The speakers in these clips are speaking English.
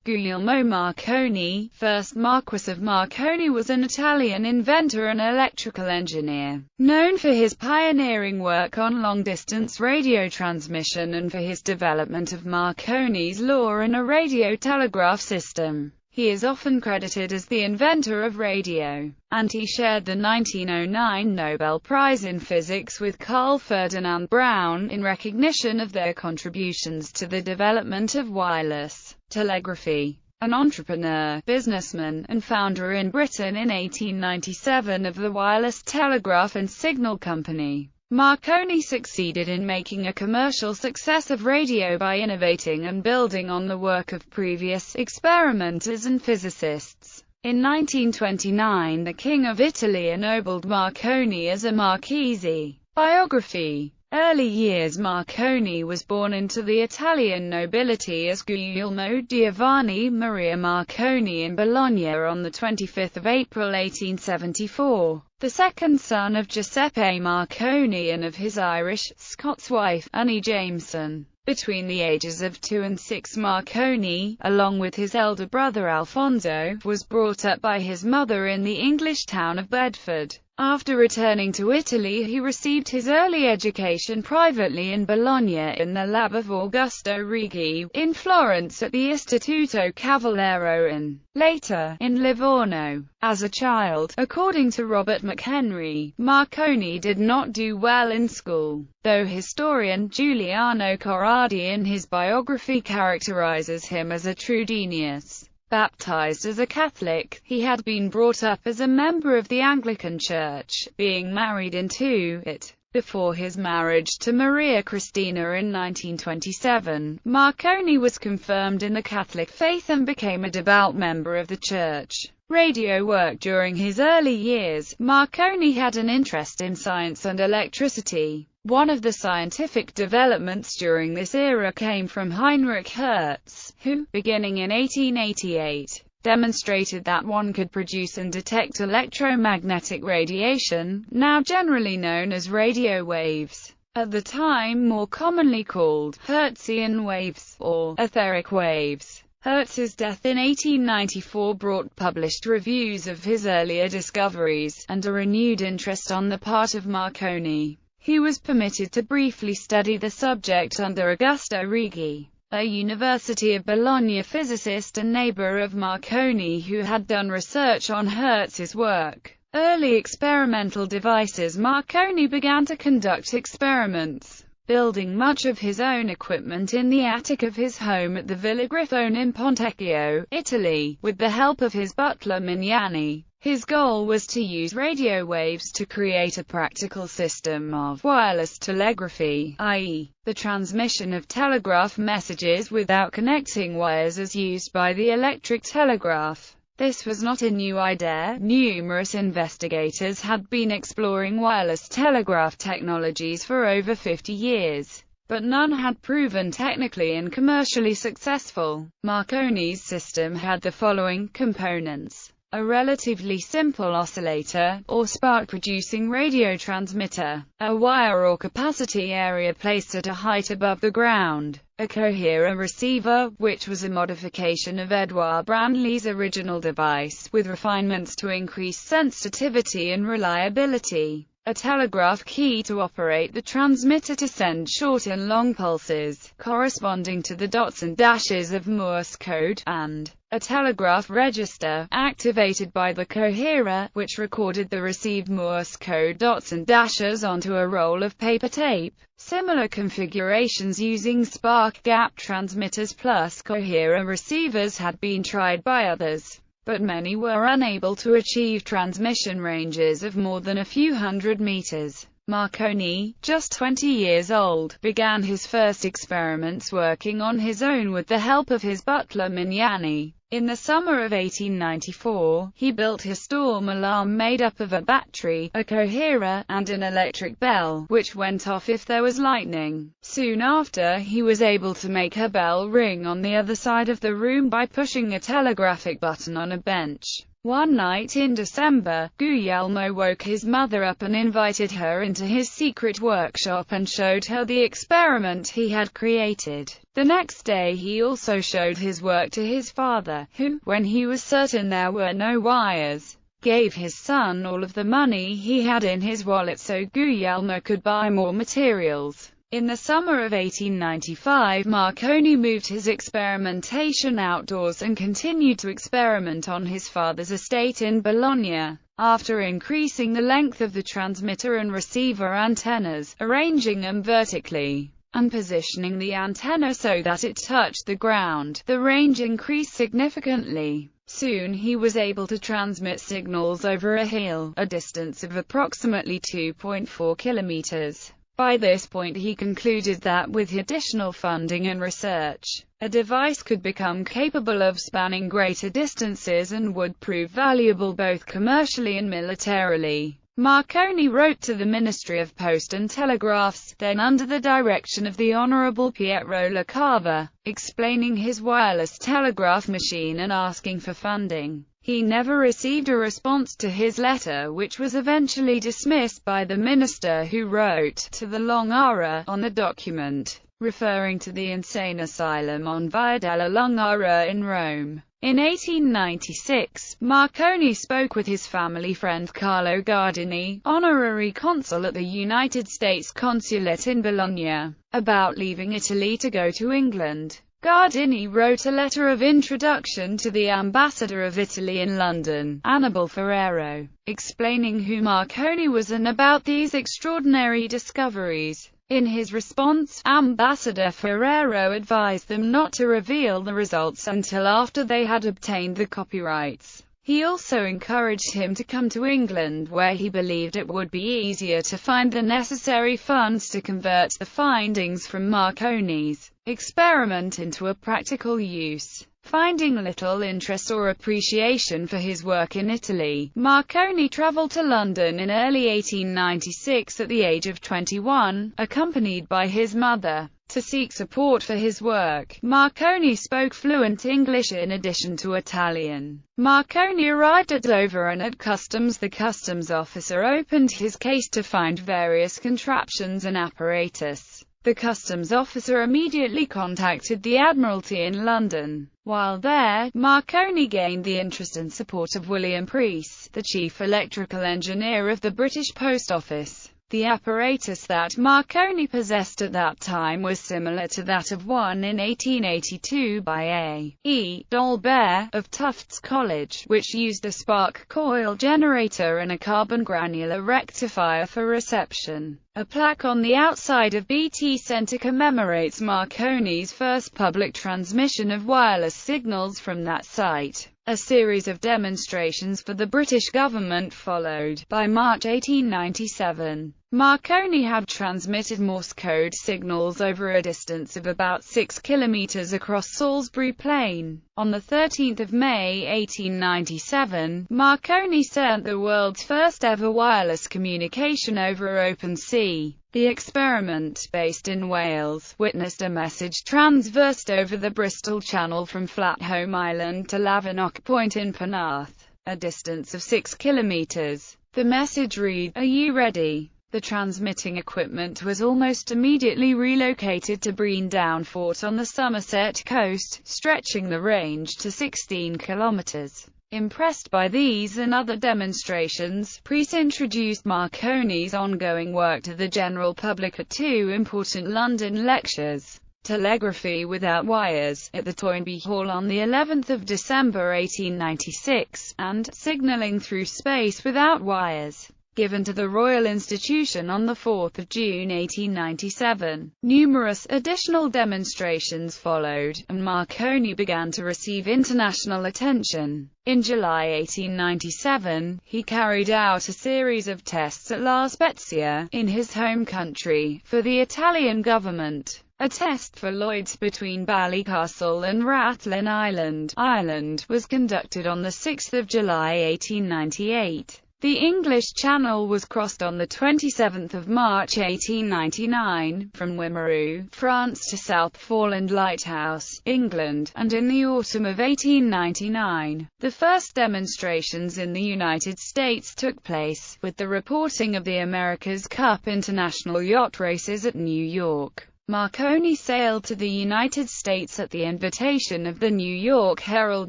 Guglielmo Marconi, first Marquess of Marconi, was an Italian inventor and electrical engineer, known for his pioneering work on long-distance radio transmission and for his development of Marconi's law and a radio telegraph system. He is often credited as the inventor of radio, and he shared the 1909 Nobel Prize in Physics with Carl Ferdinand Braun, in recognition of their contributions to the development of wireless telegraphy. An entrepreneur, businessman, and founder in Britain in 1897 of the Wireless Telegraph and Signal Company, Marconi succeeded in making a commercial success of radio by innovating and building on the work of previous experimenters and physicists. In 1929, the King of Italy ennobled Marconi as a Marchese. Biography. Early years. Marconi was born into the Italian nobility as Guglielmo Giovanni Maria Marconi in Bologna on 25 April 1874, the second son of Giuseppe Marconi and of his Irish-Scots wife, Annie Jameson. Between the ages of 2 and 6, Marconi, along with his elder brother Alfonso, was brought up by his mother in the English town of Bedford. After returning to Italy, he received his early education privately in Bologna in the lab of Augusto Righi, in Florence at the Istituto Cavallero and, later, in Livorno. As a child, according to Robert McHenry, Marconi did not do well in school, though historian Giuliano Corradi in his biography characterizes him as a true genius. Baptized as a Catholic, he had been brought up as a member of the Anglican Church, being married into it. Before his marriage to Maria Cristina in 1927, Marconi was confirmed in the Catholic faith and became a devout member of the church. Radio work. During his early years, Marconi had an interest in science and electricity. One of the scientific developments during this era came from Heinrich Hertz, who, beginning in 1888, demonstrated that one could produce and detect electromagnetic radiation, now generally known as radio waves, at the time more commonly called Hertzian waves, or etheric waves. Hertz's death in 1894 brought published reviews of his earlier discoveries, and a renewed interest on the part of Marconi. He was permitted to briefly study the subject under Augusto Righi, a University of Bologna physicist and neighbor of Marconi who had done research on Hertz's work. Early experimental devices. Marconi began to conduct experiments, building much of his own equipment in the attic of his home at the Villa Grifone in Pontecchio, Italy, with the help of his butler Mignani. His goal was to use radio waves to create a practical system of wireless telegraphy, i.e., the transmission of telegraph messages without connecting wires as used by the electric telegraph. This was not a new idea. Numerous investigators had been exploring wireless telegraph technologies for over 50 years, but none had proven technically and commercially successful. Marconi's system had the following components: a relatively simple oscillator, or spark-producing radio transmitter, a wire or capacity area placed at a height above the ground, a coherer receiver, which was a modification of Edouard Branly's original device, with refinements to increase sensitivity and reliability, a telegraph key to operate the transmitter to send short and long pulses, corresponding to the dots and dashes of Morse code, and a telegraph register, activated by the coherer, which recorded the received Morse code dots and dashes onto a roll of paper tape. Similar configurations using spark gap transmitters plus coherer receivers had been tried by others, but many were unable to achieve transmission ranges of more than a few hundred meters. Marconi, just 20 years old, began his first experiments working on his own with the help of his butler Mignani. In the summer of 1894, he built a storm alarm made up of a battery, a coherer, and an electric bell, which went off if there was lightning. Soon after, he was able to make a bell ring on the other side of the room by pushing a telegraphic button on a bench. One night in December, Guglielmo woke his mother up and invited her into his secret workshop and showed her the experiment he had created. The next day he also showed his work to his father, who, when he was certain there were no wires, gave his son all of the money he had in his wallet so Guglielmo could buy more materials. In the summer of 1895, Marconi moved his experimentation outdoors and continued to experiment on his father's estate in Bologna. After increasing the length of the transmitter and receiver antennas, arranging them vertically, and positioning the antenna so that it touched the ground, the range increased significantly. Soon he was able to transmit signals over a hill, a distance of approximately 2.4 kilometers. By this point he concluded that with additional funding and research, a device could become capable of spanning greater distances and would prove valuable both commercially and militarily. Marconi wrote to the Ministry of Post and Telegraphs, then under the direction of the Honorable Pietro Lecava, explaining his wireless telegraph machine and asking for funding. He never received a response to his letter, which was eventually dismissed by the minister, who wrote to the Longara on the document, referring to the insane asylum on Via della Longara in Rome. In 1896, Marconi spoke with his family friend Carlo Gardini, honorary consul at the United States Consulate in Bologna, about leaving Italy to go to England. Gardini wrote a letter of introduction to the ambassador of Italy in London, Annibale Ferrero, explaining who Marconi was and about these extraordinary discoveries. In his response, Ambassador Ferrero advised them not to reveal the results until after they had obtained the copyrights. He also encouraged him to come to England, where he believed it would be easier to find the necessary funds to convert the findings from Marconi's experiment into a practical use. Finding little interest or appreciation for his work in Italy, Marconi traveled to London in early 1896 at the age of 21, accompanied by his mother, to seek support for his work. Marconi spoke fluent English in addition to Italian. Marconi arrived at Dover, and at customs the customs officer opened his case to find various contraptions and apparatus. The customs officer immediately contacted the Admiralty in London. While there, Marconi gained the interest and support of William Preece, the chief electrical engineer of the British Post Office. The apparatus that Marconi possessed at that time was similar to that of one in 1882 by A. E. Dolbear, of Tufts College, which used a spark coil generator and a carbon granular rectifier for reception. A plaque on the outside of BT Centre commemorates Marconi's first public transmission of wireless signals from that site. A series of demonstrations for the British government followed. By March 1897, Marconi had transmitted Morse code signals over a distance of about 6 kilometers across Salisbury Plain. On 13 May 1897, Marconi sent the world's first ever wireless communication over open sea. The experiment, based in Wales, witnessed a message transversed over the Bristol Channel from Flatholme Island to Lavernock Point in Penarth, a distance of 6 kilometers. The message read, "Are you ready?" The transmitting equipment was almost immediately relocated to Breandown Fort on the Somerset coast, stretching the range to 16 kilometers. Impressed by these and other demonstrations, Preece introduced Marconi's ongoing work to the general public at two important London lectures, Telegraphy Without Wires, at the Toynbee Hall on the 11th of December 1896, and Signalling Through Space Without Wires, given to the Royal Institution on the 4th of June 1897. Numerous additional demonstrations followed, and Marconi began to receive international attention. In July 1897, he carried out a series of tests at La Spezia, in his home country, for the Italian government. A test for Lloyds between Ballycastle and Rathlin Island, Ireland, was conducted on 6 July 1898. The English Channel was crossed on the 27th of March 1899, from Wimereux, France to South Foreland Lighthouse, England, and in the autumn of 1899, the first demonstrations in the United States took place, with the reporting of the America's Cup International Yacht Races at New York. Marconi sailed to the United States at the invitation of the New York Herald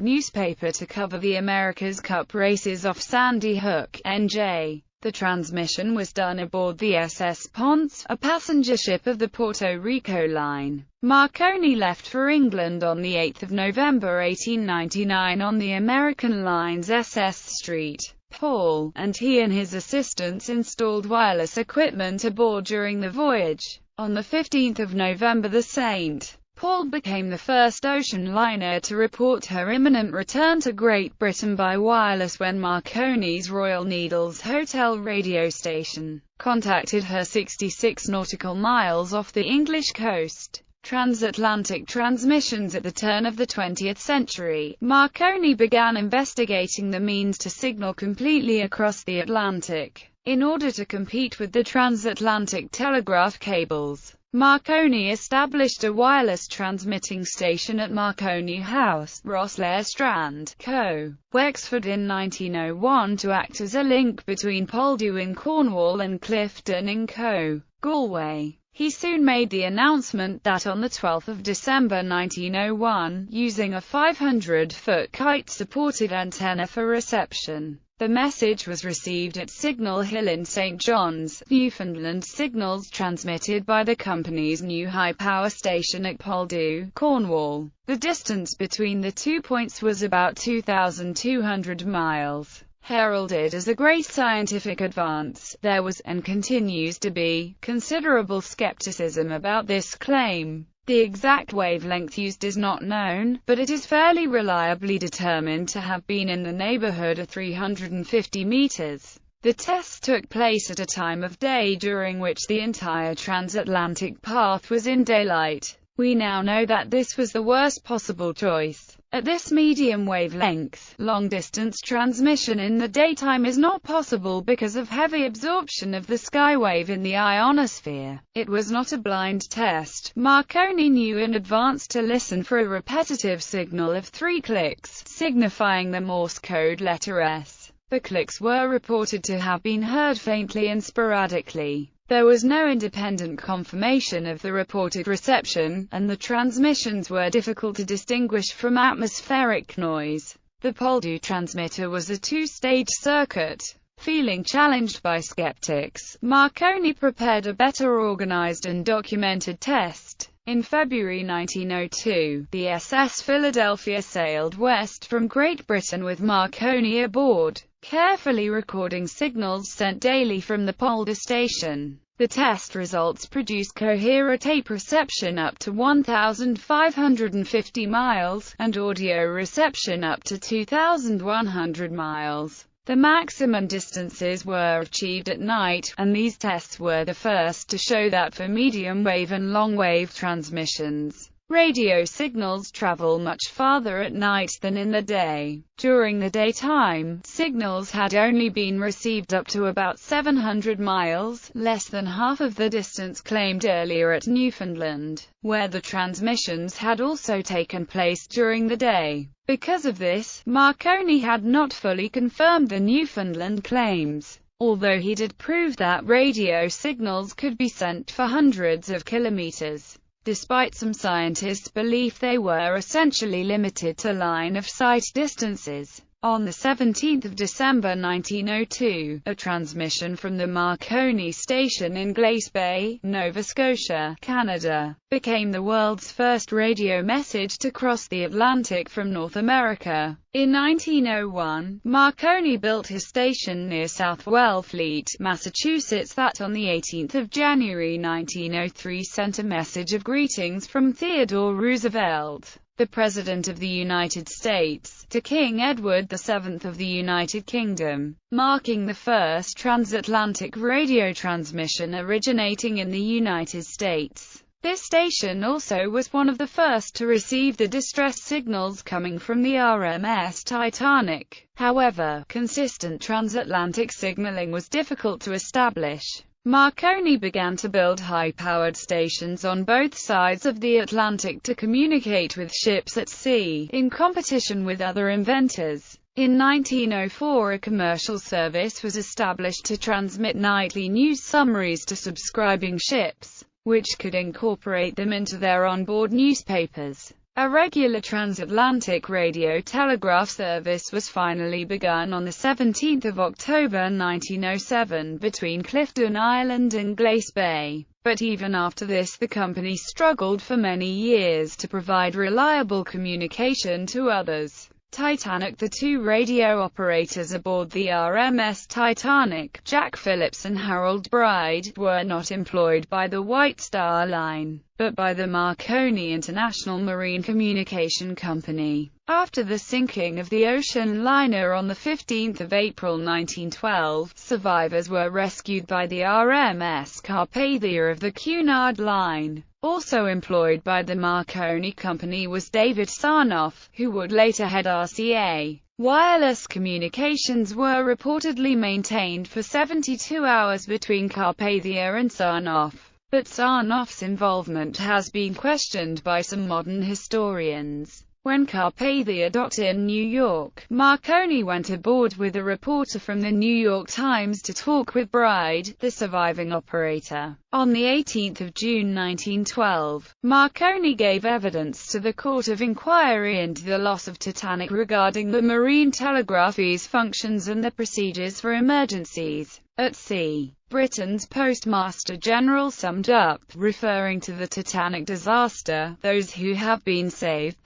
newspaper to cover the America's Cup races off Sandy Hook, NJ. The transmission was done aboard the SS Ponce, a passenger ship of the Puerto Rico Line. Marconi left for England on 8 November 1899 on the American Line's SS Street. Paul, and he and his assistants installed wireless equipment aboard during the voyage. On 15 November the St. Paul became the first ocean liner to report her imminent return to Great Britain by wireless when Marconi's Royal Needles Hotel radio station contacted her 66 nautical miles off the English coast. Transatlantic Transmissions. At the turn of the 20th century, Marconi began investigating the means to signal completely across the Atlantic. In order to compete with the transatlantic telegraph cables, Marconi established a wireless transmitting station at Marconi House, Rosslare Strand, Co., Wexford in 1901 to act as a link between Poldhu in Cornwall and Clifton in Co., Galway. He soon made the announcement that on 12 December 1901, using a 500-foot kite-supported antenna for reception, the message was received at Signal Hill in St. John's, Newfoundland. Signals transmitted by the company's new high-power station at Poldhu, Cornwall. The distance between the 2 points was about 2,200 miles. Heralded as a great scientific advance, there was, and continues to be, considerable skepticism about this claim. The exact wavelength used is not known, but it is fairly reliably determined to have been in the neighborhood of 350 meters. The tests took place at a time of day during which the entire transatlantic path was in daylight. We now know that this was the worst possible choice. At this medium wavelength, long-distance transmission in the daytime is not possible because of heavy absorption of the skywave in the ionosphere. It was not a blind test. Marconi knew in advance to listen for a repetitive signal of 3 clicks, signifying the Morse code letter S. The clicks were reported to have been heard faintly and sporadically. There was no independent confirmation of the reported reception, and the transmissions were difficult to distinguish from atmospheric noise. The Poldhu transmitter was a 2-stage circuit. Feeling challenged by skeptics, Marconi prepared a better organized and documented test. In February 1902, the SS Philadelphia sailed west from Great Britain with Marconi aboard, carefully recording signals sent daily from the Poldhu station. The test results produced coherent tape reception up to 1,550 miles, and audio reception up to 2,100 miles. The maximum distances were achieved at night, and these tests were the first to show that for medium-wave and long-wave transmissions, radio signals travel much farther at night than in the day. During the daytime, signals had only been received up to about 700 miles, less than half of the distance claimed earlier at Newfoundland, where the transmissions had also taken place during the day. Because of this, Marconi had not fully confirmed the Newfoundland claims, although he did prove that radio signals could be sent for hundreds of kilometers. Despite some scientists' belief they were essentially limited to line-of-sight distances. On 17 December 1902, a transmission from the Marconi station in Glace Bay, Nova Scotia, Canada, became the world's first radio message to cross the Atlantic from North America. In 1901, Marconi built his station near South Wellfleet, Massachusetts that on 18 January 1903 sent a message of greetings from Theodore Roosevelt, the President of the United States, to King Edward VII of the United Kingdom, marking the first transatlantic radio transmission originating in the United States. This station also was one of the first to receive the distress signals coming from the RMS Titanic. However, consistent transatlantic signaling was difficult to establish. Marconi began to build high-powered stations on both sides of the Atlantic to communicate with ships at sea, in competition with other inventors. In 1904 a commercial service was established to transmit nightly news summaries to subscribing ships, which could incorporate them into their onboard newspapers. A regular transatlantic radio telegraph service was finally begun on 17 October 1907 between Clifton Island and Glace Bay. But even after this the company struggled for many years to provide reliable communication to others. Titanic. The two radio operators aboard the RMS Titanic, Jack Phillips and Harold Bride, were not employed by the White Star Line, but by the Marconi International Marine Communication Company. After the sinking of the ocean liner on 15 April 1912, survivors were rescued by the RMS Carpathia of the Cunard Line. Also employed by the Marconi Company was David Sarnoff, who would later head RCA. Wireless communications were reportedly maintained for 72 hours between Carpathia and Sarnoff, but Sarnoff's involvement has been questioned by some modern historians. When Carpathia docked in New York, Marconi went aboard with a reporter from the New York Times to talk with Bride, the surviving operator. On 18 June 1912, Marconi gave evidence to the Court of Inquiry into the loss of Titanic regarding the marine telegraphy's functions and the procedures for emergencies at sea. Britain's Postmaster General summed up, referring to the Titanic disaster, "Those who have been saved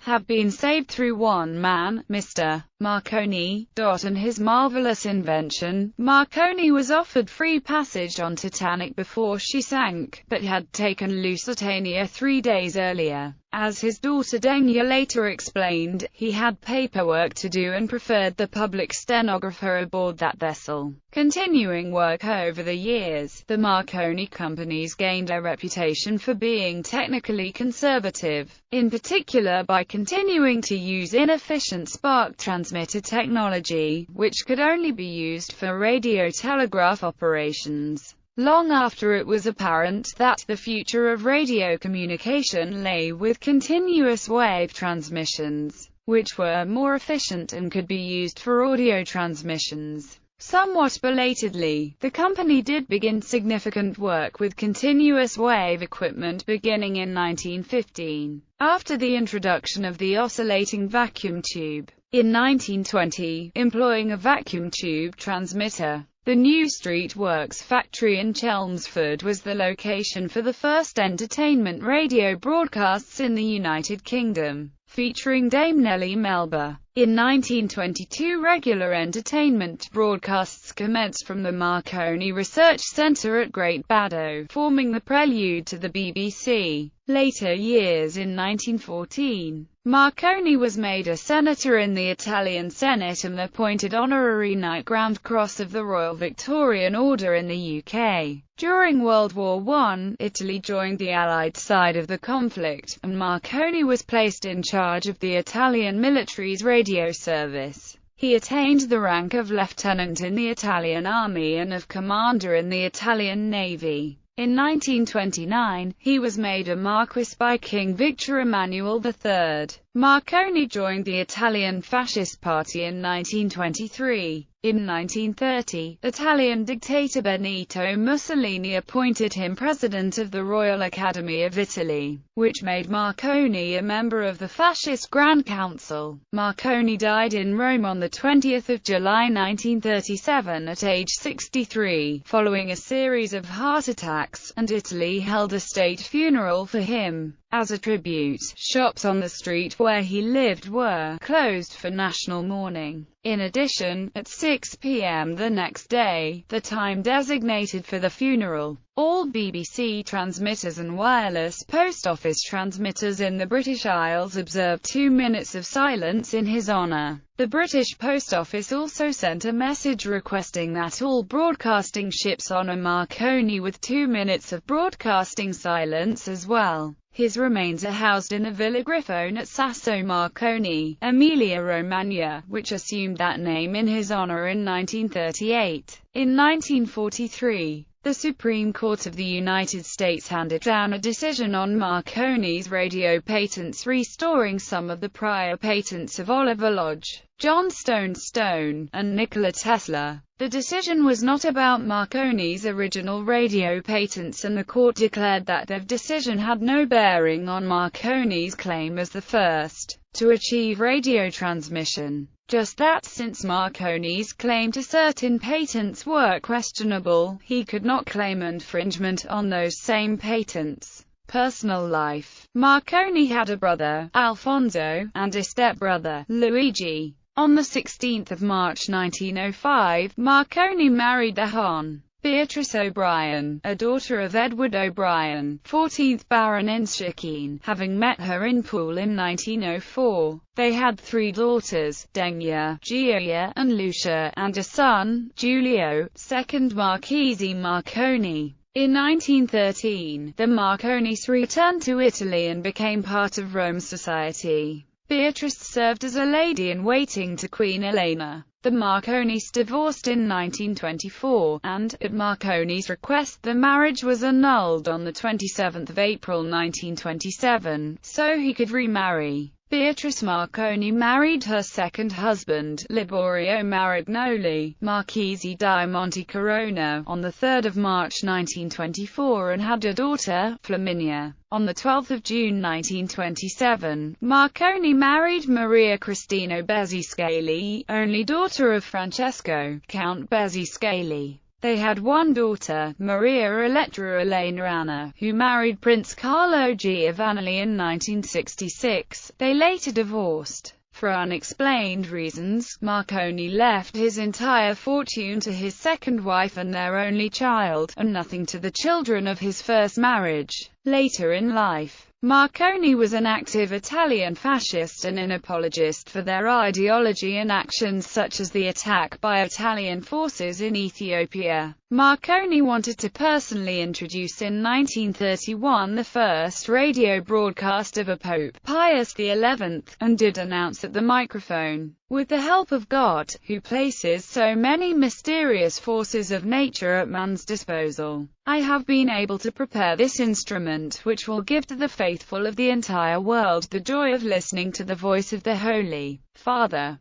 through one man, Mr. Marconi, and his marvelous invention." Marconi was offered free passage on Titanic before she sank, but had taken Lusitania 3 days earlier. As his daughter Dania later explained, he had paperwork to do and preferred the public stenographer aboard that vessel. Continuing work over the years, the Marconi companies gained a reputation for being technically conservative, in particular by continuing to use inefficient spark transmitter technology, which could only be used for radio telegraph operations. Long after it was apparent that the future of radio communication lay with continuous wave transmissions, which were more efficient and could be used for audio transmissions. Somewhat belatedly, the company did begin significant work with continuous wave equipment beginning in 1915, after the introduction of the oscillating vacuum tube. In 1920, employing a vacuum tube transmitter, the New Street Works factory in Chelmsford was the location for the first entertainment radio broadcasts in the United Kingdom, featuring Dame Nellie Melba. In 1922 regular entertainment broadcasts commenced from the Marconi Research Centre at Great Baddow, forming the prelude to the BBC. Later years. In 1914, Marconi was made a senator in the Italian Senate and appointed honorary Knight Grand Cross of the Royal Victorian Order in the UK. During World War I, Italy joined the Allied side of the conflict, and Marconi was placed in charge of the Italian military's radio service. He attained the rank of lieutenant in the Italian army and of commander in the Italian navy. In 1929, he was made a marquis by King Victor Emmanuel III. Marconi joined the Italian Fascist Party in 1923. In 1930, Italian dictator Benito Mussolini appointed him president of the Royal Academy of Italy, which made Marconi a member of the Fascist Grand Council. Marconi died in Rome on 20 July 1937 at age 63, following a series of heart attacks, and Italy held a state funeral for him. As a tribute, shops on the street where he lived were closed for national mourning. In addition, at 6 p.m. the next day, the time designated for the funeral, all BBC transmitters and wireless post office transmitters in the British Isles observed 2 minutes of silence in his honour. The British Post Office also sent a message requesting that all broadcasting ships honour Marconi with 2 minutes of broadcasting silence as well. His remains are housed in the Villa Grifone at Sasso Marconi, Emilia-Romagna, which assumed that name in his honor in 1938. In 1943, the Supreme Court of the United States handed down a decision on Marconi's radio patents, restoring some of the prior patents of Oliver Lodge, John Stone, and Nikola Tesla. The decision was not about Marconi's original radio patents, and the court declared that their decision had no bearing on Marconi's claim as the first to achieve radio transmission. Just that, since Marconi's claim to certain patents were questionable, he could not claim infringement on those same patents. Personal life. Marconi had a brother, Alfonso, and a stepbrother, Luigi. On the 16th of March 1905, Marconi married the Hon. Beatrice O'Brien, a daughter of Edward O'Brien, 14th Baron Inchiquin, having met her in Poole in 1904. They had 3 daughters, Denia, Gioia, and Lucia, and a son, Giulio, 2nd Marchese Marconi. In 1913, the Marconis returned to Italy and became part of Rome's society. Beatrice served as a lady-in-waiting to Queen Elena. The Marconis divorced in 1924, and, at Marconi's request, the marriage was annulled on the 27th of April 1927, so he could remarry. Beatrice Marconi married her second husband, Liborio Marignoli, Marchese di Montecorona, on 3 March 1924 and had a daughter, Flaminia. On 12 June 1927, Marconi married Maria Cristina Bezziscali, only daughter of Francesco, Count Bezziscali. They had one daughter, Maria Elettra Elena Anna, who married Prince Carlo Giovanni in 1966. They later divorced. For unexplained reasons, Marconi left his entire fortune to his second wife and their only child, and nothing to the children of his first marriage. Later in life, Marconi was an active Italian fascist and an apologist for their ideology and actions, such as the attack by Italian forces in Ethiopia. Marconi wanted to personally introduce in 1931 the first radio broadcast of a Pope, Pius XI, and did announce at the microphone, "With the help of God, who places so many mysterious forces of nature at man's disposal, I have been able to prepare this instrument, which will give to the faithful of the entire world the joy of listening to the voice of the Holy Father."